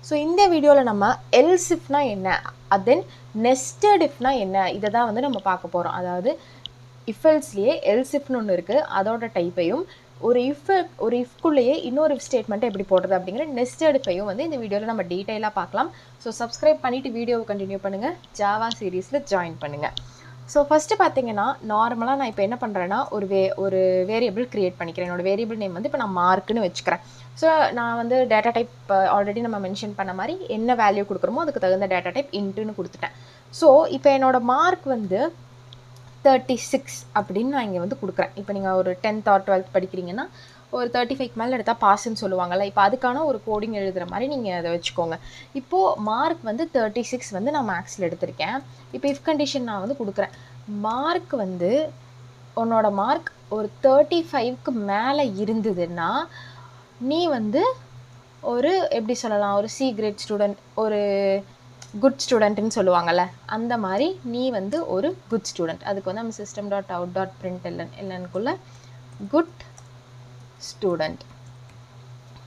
So இந்த வீடியோவில் நம்ம எல்ஸ் இஃப்னா என்ன, தென் நெஸ்டட் இஃப்னா என்ன, இதை தான் வந்து நம்ம பார்க்க போகிறோம். அதாவது இஃபெல்ஸ்லேயே எல்ஸ் இஃப்னு ஒன்று இருக்குது, அதோட டைப்பையும் ஒரு இஃப்குள்ளேயே இன்னொரு இஃப் ஸ்டேட்மெண்ட்டை எப்படி போடுறது அப்படிங்கிற நெஸ்டட் இஃபையும் வந்து இந்த வீடியோவில் நம்ம டீட்டெயிலாக பார்க்கலாம். ஸோ சப்ஸ்கிரைப் பண்ணிவிட்டு வீடியோவை கண்டினியூ பண்ணுங்கள், ஜாவா சீரீஸில் ஜாயின் பண்ணுங்கள். ஸோ ஃபஸ்ட்டு பார்த்தீங்கன்னா நார்மலாக நான் இப்போ என்ன பண்ணுறேன்னா ஒரு வேரியபிள் க்ரியேட் பண்ணிக்கிறேன். என்னோடய வேரியபிள் நேம் வந்து இப்போ நான் மார்க்குன்னு வச்சுக்கிறேன். ஸோ நான் வந்து டேட்டா டைப் ஆல்ரெடி நம்ம மென்ஷன் பண்ண மாதிரி என்ன வேல்யூ கொடுக்குறோமோ அதுக்கு தகுந்த டேட்டா டைப் இன்ட்டுன்னு கொடுத்துட்டேன். ஸோ இப்போ என்னோடய மார்க் வந்து 36 அப்படின்னு நான் இங்கே வந்து கொடுக்குறேன். இப்போ நீங்கள் ஒரு 10th or 12th படிக்கிறீங்கன்னா ஒரு 35 மேலே எடுத்தால் பாஸ்ன்னு சொல்லுவாங்கள்ல, இப்போ அதுக்கான ஒரு கோடிங் எழுதுகிற மாதிரி நீங்கள் அதை வச்சுக்கோங்க. இப்போது மார்க் வந்து 36 வந்து நான் மேக்ஸில் எடுத்திருக்கேன். இப்போ இஃப் கண்டிஷன் நான் வந்து கொடுக்குறேன். மார்க் வந்து உன்னோட மார்க் ஒரு 35க்கு மேலே இருந்ததுன்னா நீ வந்து ஒரு எப்படி சொல்லலாம், ஒரு சி கிரேட் ஸ்டூடெண்ட், ஒரு குட் ஸ்டூடெண்ட்டுன்னு சொல்லுவாங்கள்ல, அந்த மாதிரி நீ வந்து ஒரு குட் ஸ்டூடெண்ட். அதுக்கு வந்து நம்ம system.out.println குட் ஸ்டூடெண்ட்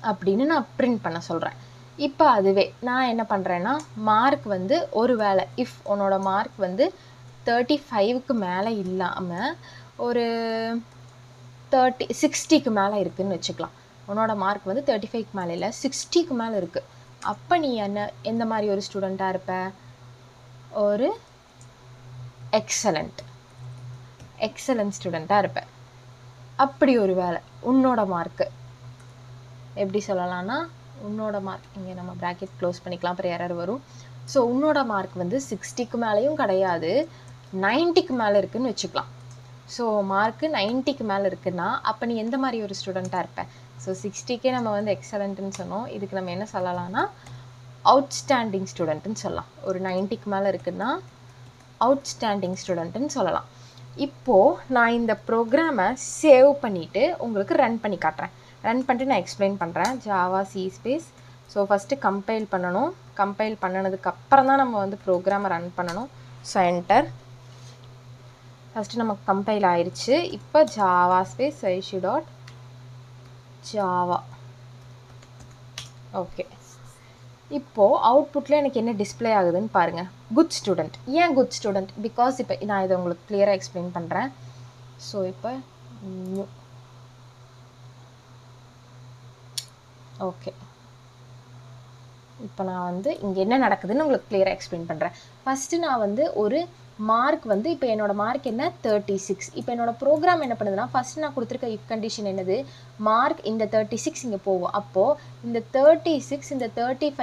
அப்படின்னு நான் பிரிண்ட் பண்ண சொல்கிறேன். இப்போ அதுவே நான் என்ன பண்ணுறேன்னா மார்க் வந்து ஒரு வேளை இஃப் உன்னோட மார்க் வந்து 35க்கு மேலே இல்லாமல் ஒரு 60க்கு மேலே இருக்குதுன்னு வச்சுக்கலாம். உன்னோட மார்க் வந்து 35க்கு மேலே இல்லை, 60க்கு மேலே இருக்குது. அப்போ நீ எந்த மாதிரி ஒரு ஸ்டூடெண்ட்டாக இருப்ப, ஒரு எக்ஸலண்ட் ஸ்டூடெண்ட்டாக இருப்ப. அப்படி ஒரு வேளை உன்னோட மார்க்கு எப்படி சொல்லலாம்னா, உன்னோட மார்க் இங்கே நம்ம ப்ராக்கெட் க்ளோஸ் பண்ணிக்கலாம், அப்புறம் எரர் வரும். ஸோ உன்னோட மார்க் வந்து 60க்கு மேலேயும் கிடையாது, 90க்கு மேலே இருக்குதுன்னு வச்சுக்கலாம். ஸோ மார்க்கு 90க்கு மேலே இருக்குன்னா அப்போ நீ எந்த மாதிரி ஒரு ஸ்டூடெண்ட்டாக இருப்ப. ஸோ 60க்கே நம்ம வந்து எக்ஸலண்ட்டுன்னு சொன்னோம், இதுக்கு நம்ம என்ன சொல்லலாம்னா அவுட்ஸ்டாண்டிங் ஸ்டூடெண்ட்டுன்னு சொல்லலாம். ஒரு 90க்கு மேலே இருக்குன்னா அவுட்ஸ்டாண்டிங் ஸ்டூடெண்ட்டுன்னு சொல்லலாம். இப்போது நான் இந்த ப்ரோக்ராமை சேவ் பண்ணிவிட்டு உங்களுக்கு ரன் பண்ணி காட்டுறேன். ரன் பண்ணிட்டு நான் எக்ஸ்பிளைன் பண்ணுறேன். Java C space. So first compile பண்ணணும். கம்பைல் பண்ணினதுக்கப்புறம் தான் நம்ம வந்து ப்ரோக்ராமை ரன் பண்ணணும். So enter. ஃபஸ்ட்டு நமக்கு கம்பைல் ஆயிடுச்சு. இப்போ ஜாவா ஸ்பேஸ் isu.java. ஓகே, இப்போது அவுட்புட்டில் எனக்கு என்ன டிஸ்பிளே ஆகுதுன்னு பாருங்கள். Good student. ஏன் குட் ஸ்டூடெண்ட்? பிகாஸ் இப்போ நான் இதை உங்களுக்கு கிளியராக எக்ஸ்பிளைன் பண்ணுறேன். ஸோ இப்போ நியூ. ஓகே, இப்போ நான் வந்து இங்கே என்ன நடக்குதுன்னு உங்களுக்கு கிளியராக எக்ஸ்பிளைன் பண்ணுறேன். ஃபஸ்ட்டு நான் வந்து ஒரு மார்க் வந்து இப்போ என்னோடய மார்க் என்ன 36. இப்போ என்னோடய ப்ரோக்ராம் என்ன பண்ணுதுன்னா ஃபஸ்ட்டு நான் கொடுத்துருக்க இஃப் கண்டிஷன் என்னது, மார்க் இந்த 36 இங்கே போகும். அப்போது இந்த 36 இந்த 35